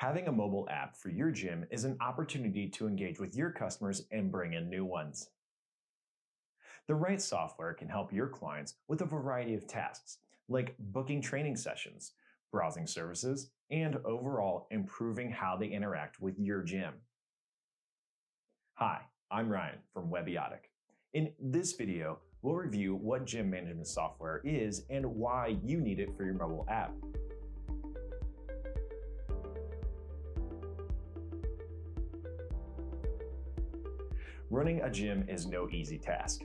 Having a mobile app for your gym is an opportunity to engage with your customers and bring in new ones. The right software can help your clients with a variety of tasks, like booking training sessions, browsing services, and overall improving how they interact with your gym. Hi, I'm Ryan from Webiotic. In this video, we'll review what gym management software is and why you need it for your mobile app. Running a gym is no easy task.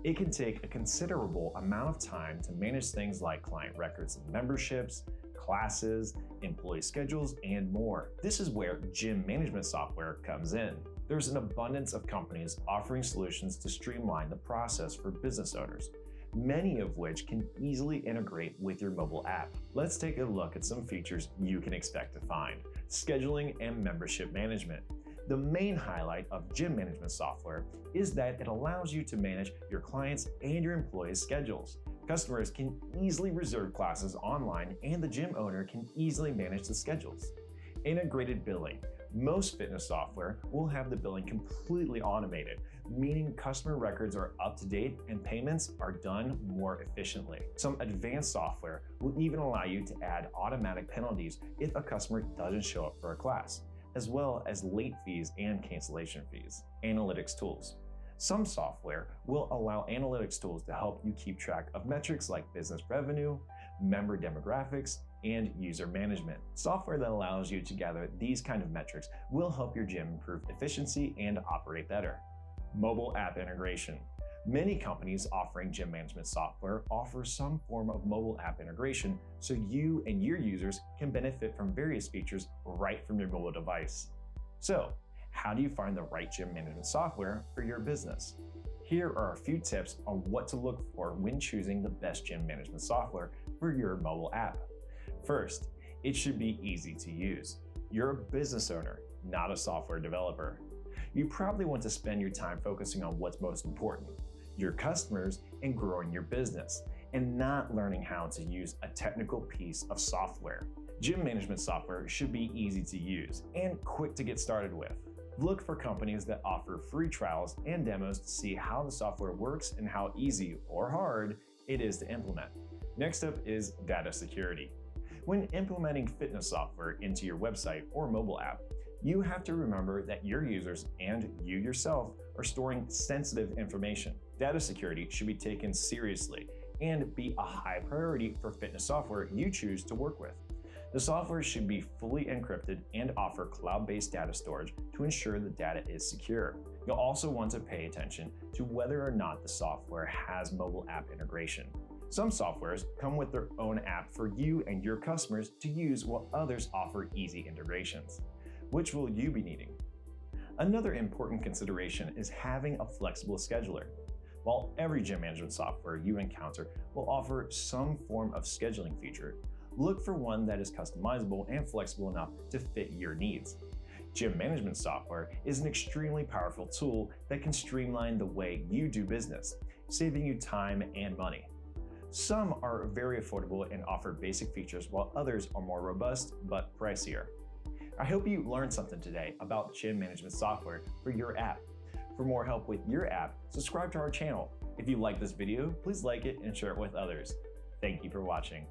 It can take a considerable amount of time to manage things like client records and memberships, classes, employee schedules, and more. This is where gym management software comes in. There's an abundance of companies offering solutions to streamline the process for business owners, many of which can easily integrate with your mobile app. Let's take a look at some features you can expect to find. Scheduling and membership management. The main highlight of gym management software is that it allows you to manage your clients' and your employees' schedules. Customers can easily reserve classes online, and the gym owner can easily manage the schedules. Integrated billing. Most fitness software will have the billing completely automated, meaning customer records are up to date and payments are done more efficiently. Some advanced software will even allow you to add automatic penalties if a customer doesn't show up for a class, as well as late fees and cancellation fees. Analytics tools. Some software will allow analytics tools to help you keep track of metrics like business revenue, member demographics, and user management. Software that allows you to gather these kind of metrics will help your gym improve efficiency and operate better. Mobile app integration. Many companies offering gym management software offer some form of mobile app integration so you and your users can benefit from various features right from your mobile device. So, how do you find the right gym management software for your business? Here are a few tips on what to look for when choosing the best gym management software for your mobile app. First, it should be easy to use. You're a business owner, not a software developer. You probably want to spend your time focusing on what's most important, your customers, and growing your business, and not learning how to use a technical piece of software. Gym management software should be easy to use and quick to get started with. Look for companies that offer free trials and demos to see how the software works and how easy or hard it is to implement. Next up is data security. When implementing fitness software into your website or mobile app, you have to remember that your users and you yourself are storing sensitive information. Data security should be taken seriously and be a high priority for fitness software you choose to work with. The software should be fully encrypted and offer cloud-based data storage to ensure the data is secure. You'll also want to pay attention to whether or not the software has mobile app integration. Some softwares come with their own app for you and your customers to use, while others offer easy integrations. Which will you be needing? Another important consideration is having a flexible scheduler. While every gym management software you encounter will offer some form of scheduling feature, look for one that is customizable and flexible enough to fit your needs. Gym management software is an extremely powerful tool that can streamline the way you do business, saving you time and money. Some are very affordable and offer basic features, while others are more robust but pricier. I hope you learned something today about gym management software for your app. For more help with your app, subscribe to our channel. If you like this video, please like it and share it with others. Thank you for watching.